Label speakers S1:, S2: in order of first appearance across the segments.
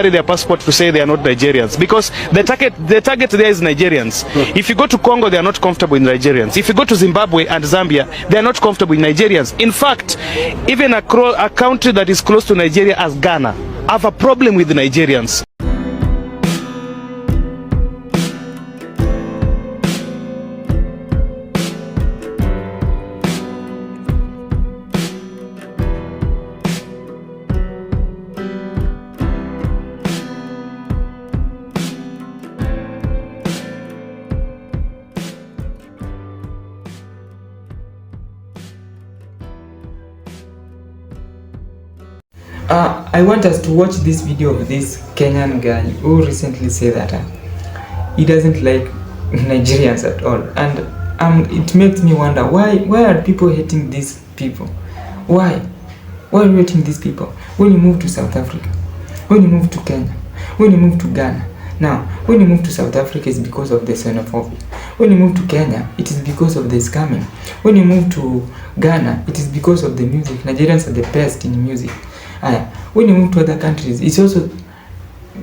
S1: carry their passport to say they are not Nigerians, because the target there is Nigerians. If you go to Congo, they are not comfortable with Nigerians. If you go to Zimbabwe and Zambia, they are not comfortable with Nigerians. In fact, even a country that is close to Nigeria as Ghana have a problem with the Nigerians.
S2: I want us to watch this video of this Kenyan guy who recently said that he doesn't like Nigerians at all, and it makes me wonder why are people hating these people? Why are you hating these people? When you move to South Africa, when you move to Kenya, when you move to Ghana. Now, when you move to South Africa, it's because of the xenophobia. When you move to Kenya, it is because of the scamming. When you move to Ghana, it is because of the music. Nigerians are the best in music. When you move to other countries, it's also,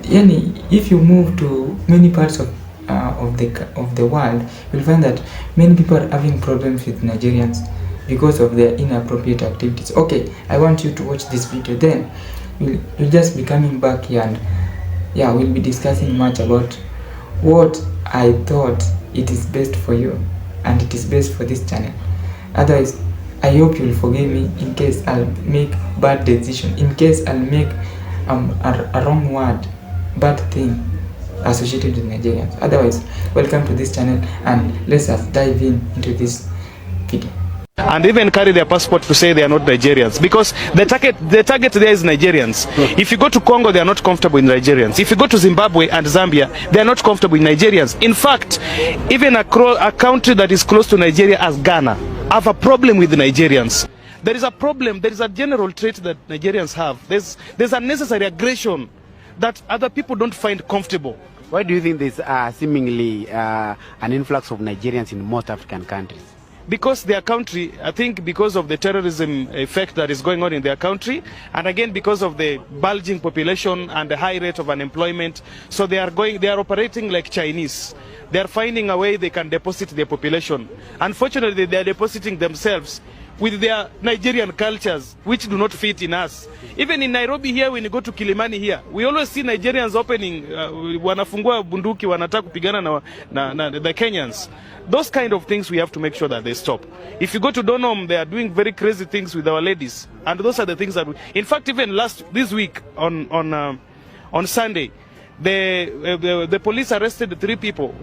S2: if you move to many parts of the world, you'll find that many people are having problems with Nigerians because of their inappropriate activities. Okay, I want you to watch this video, then you'll just be coming back here, and we'll be discussing much about what I thought it is best for you and it is best for this channel. Otherwise, I hope you'll forgive me in case I'll make bad decision, in case I'll make a wrong word, bad thing associated with Nigerians. Otherwise, welcome to this channel, and let's just dive into this video.
S1: And even carry their passport to say they are not Nigerians, because the target there is Nigerians. If you go to Congo, they are not comfortable with Nigerians. If you go to Zimbabwe and Zambia, they are not comfortable with Nigerians. In fact, even a country that is close to Nigeria as Ghana have a problem with the Nigerians. There is a problem, there is a general trait that Nigerians have. There's unnecessary aggression that other people don't find comfortable.
S3: Why do you think there's seemingly an influx of Nigerians in most African countries?
S1: Because their country, I think because of the terrorism effect that is going on in their country, and again because of the bulging population and the high rate of unemployment, so they are operating like Chinese. They are finding a way they can deposit their population. Unfortunately, they are depositing themselves with their Nigerian cultures, which do not fit in us. Even in Nairobi here, when you go to Kilimani here, we always see Nigerians opening, wanafungua bunduki, wanataka kupigana na the Kenyans. Those kind of things we have to make sure that they stop. If you go to Donholm, they are doing very crazy things with our ladies, and those are the things that in fact, even this week on Sunday, the police arrested 3 people.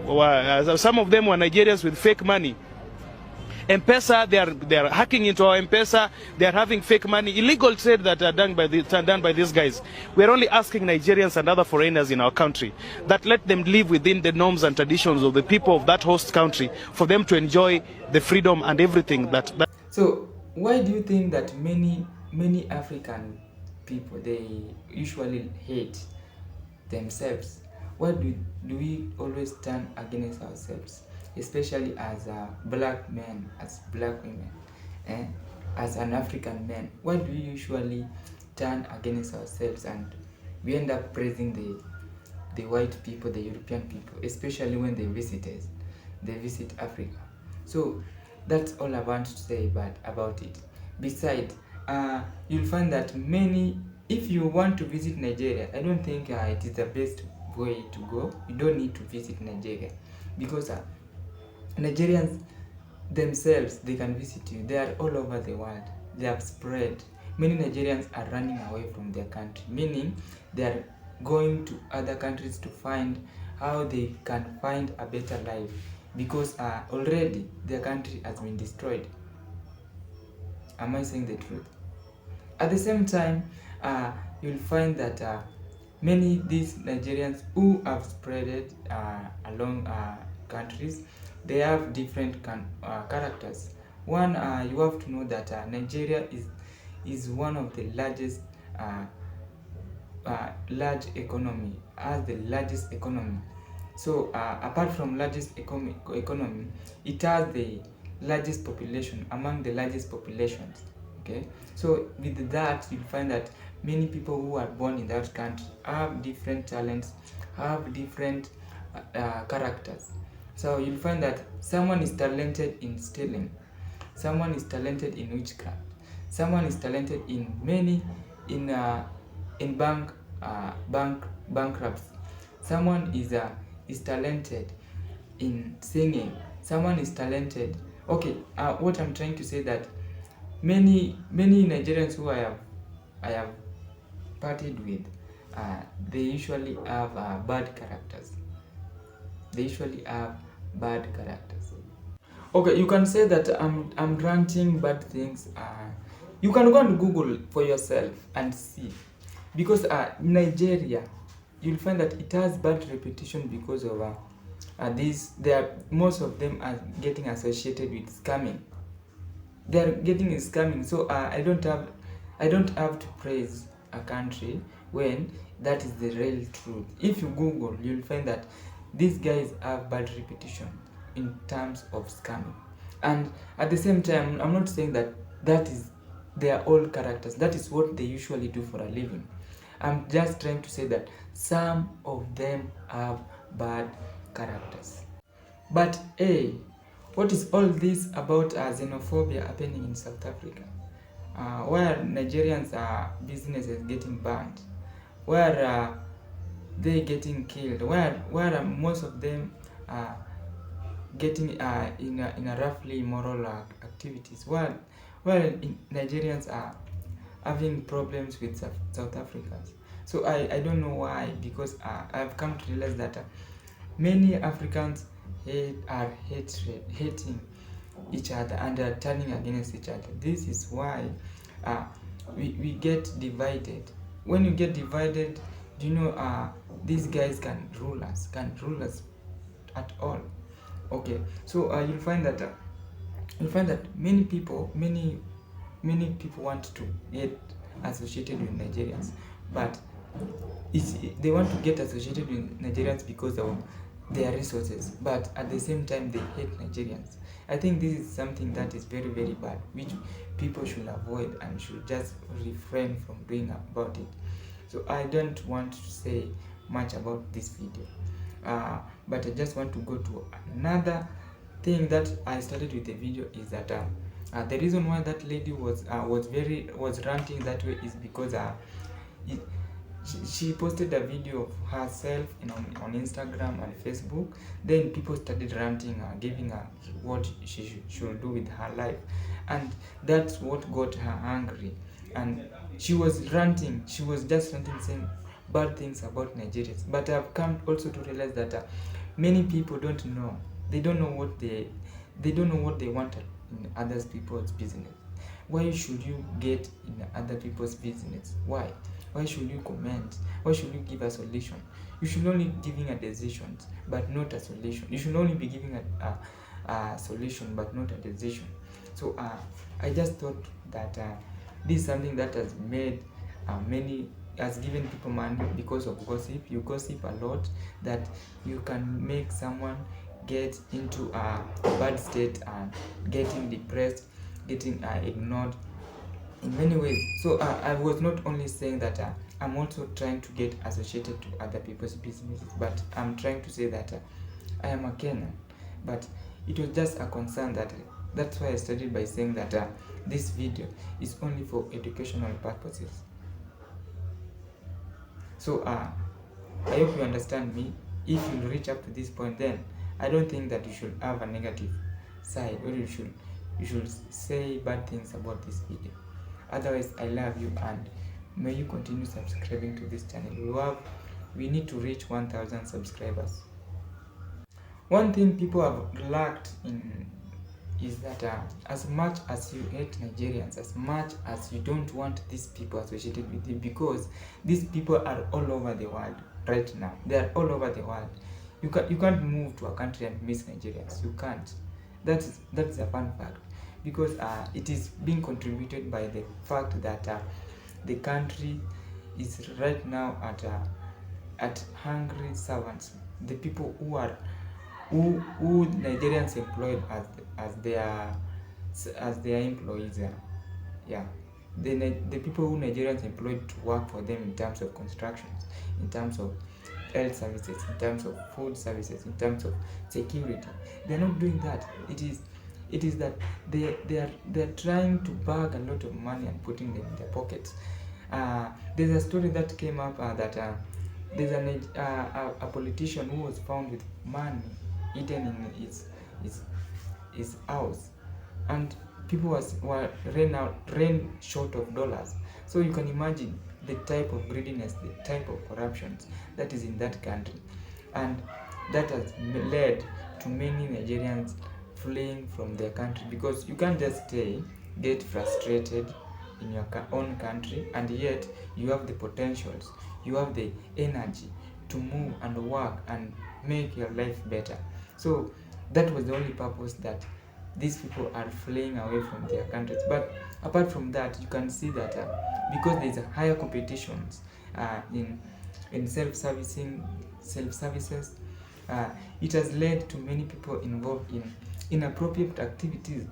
S1: Some of them were Nigerians with fake money. M-Pesa, they are hacking into our M-Pesa. They are having fake money, illegal trade that are done by these guys. We are only asking Nigerians and other foreigners in our country that let them live within the norms and traditions of the people of that host country, for them to enjoy the freedom and everything that.
S2: So why do you think that many African people, they usually hate themselves? Why do we always turn against ourselves, especially as black men, as black women, as an African man? Why do we usually turn against ourselves, and we end up praising the white people, the European people, especially when they visit Africa? So that's all I want to say about it. Besides, you'll find that if you want to visit Nigeria, I don't think it is the best way to go. You don't need to visit Nigeria, because Nigerians themselves, they can visit you. They are all over the world. They have spread. Many Nigerians are running away from their country, meaning they are going to other countries to find how they can find a better life, because already their country has been destroyed. Am I saying the truth? At the same time, you'll find that many these Nigerians who have spreaded along countries, they have different characters. One, you have to know that Nigeria is one of the largest large economy, has the largest economy. So apart from largest economy, it has the largest population, among the largest populations. Okay, so with that, you'll find that many people who are born in that country have different talents, have different characters. So you'll find that someone is talented in stealing, someone is talented in witchcraft, someone is talented in many in bankruptcy, someone is talented in singing, someone is talented. Okay, what I'm trying to say that many Nigerians who I have partied with, they usually have bad characters. They usually have bad characters. Okay, you can say that I'm ranting bad things. You can go and Google for yourself and see, because Nigeria, you'll find that it has bad reputation because of most of them are getting associated with scamming. They are getting scamming. So I don't have to praise a country when that is the real truth. If you Google, you'll find that these guys have bad reputation in terms of scamming. And at the same time, I'm not saying that is their all characters. That is what they usually do for a living. I'm just trying to say that some of them have bad characters. But hey, what is all this about xenophobia happening in South Africa? Where Nigerians are businesses getting banned, where they getting killed, where most of them are getting in a roughly immoral activities, while Nigerians are having problems with South Africans. So I don't know why, because I've come to realize that many Africans hating each other and are turning against each other. This is why we get divided. When you get divided, do you know these guys can rule us at all. Okay, so you'll find that many people want to get associated with Nigerians, but they want to get associated with Nigerians because of their resources, but at the same time they hate Nigerians. I think this is something that is very, very bad, which people should avoid and should just refrain from doing about it. So I don't want to say much about this video, but I just want to go to another thing that I started with the video. Is that the reason why that lady was ranting that way is because she posted a video of herself on Instagram and Facebook. Then people started ranting, giving her what she should do with her life, and that's what got her angry. And she was ranting, she was just ranting, saying bad things about Nigerians. But I've come also to realize that many people don't know. They don't know what they want in other people's business. Why should you get in other people's business? Why should you comment? Why should you give a solution? You should only be giving a decision, but not a solution. You should only be giving a solution, but not a decision. So I just thought that this is something that has made has given people money because of gossip. You gossip a lot, that you can make someone get into a bad state and getting depressed, getting ignored in many ways. So I was not only saying that I'm also trying to get associated to other people's businesses, but I'm trying to say that I am a Kenyan. But it was just a concern that's why I started by saying that this video is only for educational purposes. So I hope you understand me. If you reach up to this point, then I don't think that you should have a negative side, or you should say bad things about this video. Otherwise, I love you, and may you continue subscribing to this channel. We need to reach 1,000 subscribers. One thing people have lacked in is that as much as you hate Nigerians, as much as you don't want these people associated with you, because these people are all over the world right now. They are all over the world. You can't move to a country and miss Nigerians. You can't. That's a fun fact, because it is being contributed by the fact that the country is right now at hungry servants. The people who Nigerians employed as their employees. Yeah, the people who Nigerians employed to work for them in terms of constructions, in terms of health services, in terms of food services, in terms of security, they're not doing that. It is that they're trying to bag a lot of money and putting them in their pockets. There's a story that came up that there's a politician who was found with money hidden in his house, and people were ran short of dollars. So you can imagine the type of greediness, the type of corruption that is in that country, and that has led to many Nigerians fleeing from their country, because you can't just stay, get frustrated in your own country, and yet you have the potentials, you have the energy to move and work and make your life better. So that was the only purpose that these people are fleeing away from their countries. But apart from that, you can see that because there is a higher competitions in self-services, it has led to many people involved in inappropriate activities,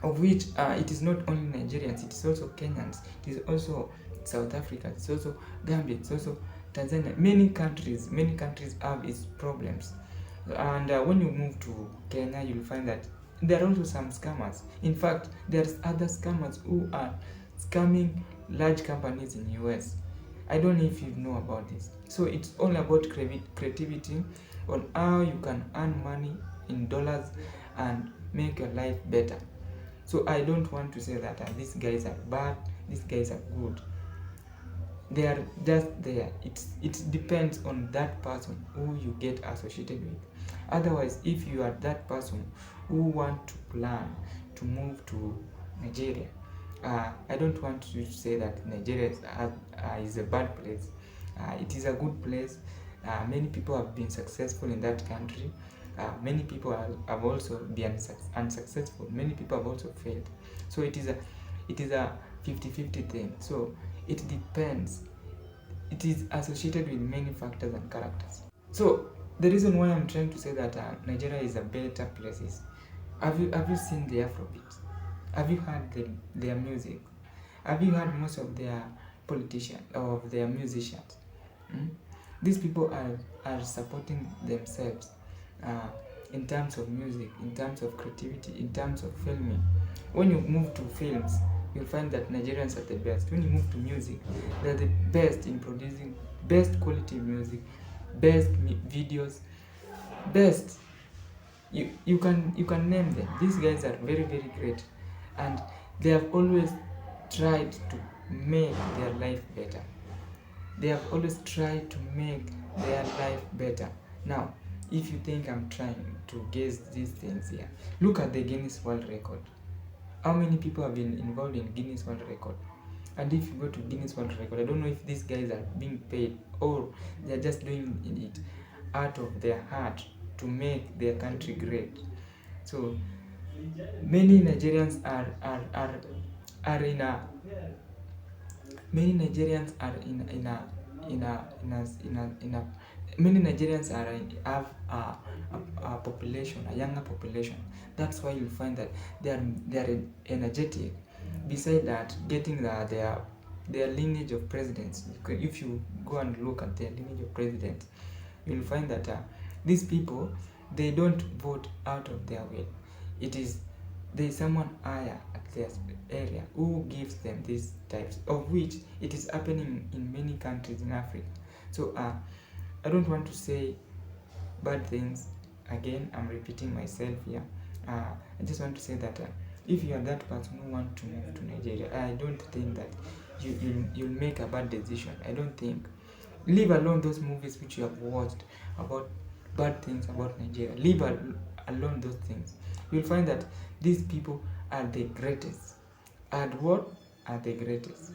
S2: of which it is not only Nigerians, it is also Kenyans, it is also South Africa, it's also Gambia, it's also Tanzania. Many countries have its problems. And when you move to Kenya, you'll find that there are also some scammers. In fact, there's other scammers who are scamming large companies in US. I don't know if you know about this. So it's all about creativity on how you can earn money in dollars and make your life better. So I don't want to say that these guys are bad, these guys are good. They are just there. It depends on that person who you get associated with. Otherwise, if you are that person who want to plan to move to Nigeria, I don't want to say that Nigeria is a bad place. It is a good place. Many people have been successful in that country. Many people have also been unsuccessful. Many people have also failed. So it is a 50-50 thing. So it depends. It is associated with many factors and characters. So the reason why I'm trying to say that Nigeria is a better place is, have you seen the Afrobeat? Have you heard their music? Have you heard most of their politicians or their musicians? These people are supporting themselves in terms of music, in terms of creativity, in terms of filming. When you move to films, you'll find that Nigerians are the best. When you move to music, they're the best in producing best quality music, best videos, best. You can name them. These guys are very, very great, and they have always tried to make their life better. They have always tried to make their life better. Now, if you think I'm trying to guess these things here, look at the Guinness World Record. How many people have been involved in Guinness World Record? And if you go to Guinness World Record, I don't know if these guys are being paid or they're just doing it out of their heart to make their country great. So many Nigerians are in a many Nigerians are in a many Nigerians have a population, a younger population. That's why you find that they are energetic. Besides that, getting their lineage of presidents. If you go and look at their lineage of presidents, you'll find that these people, they don't vote out of their will. There is someone higher at their area who gives them these types, of which it is happening in many countries in Africa. So I don't want to say bad things. Again, I'm repeating myself here. I just want to say that if you are that person who want to move to Nigeria, I don't think that you'll make a bad decision. I don't think. Leave alone those movies which you have watched about bad things about Nigeria. Leave alone those things. You'll find that these people are the greatest. And what are the greatest?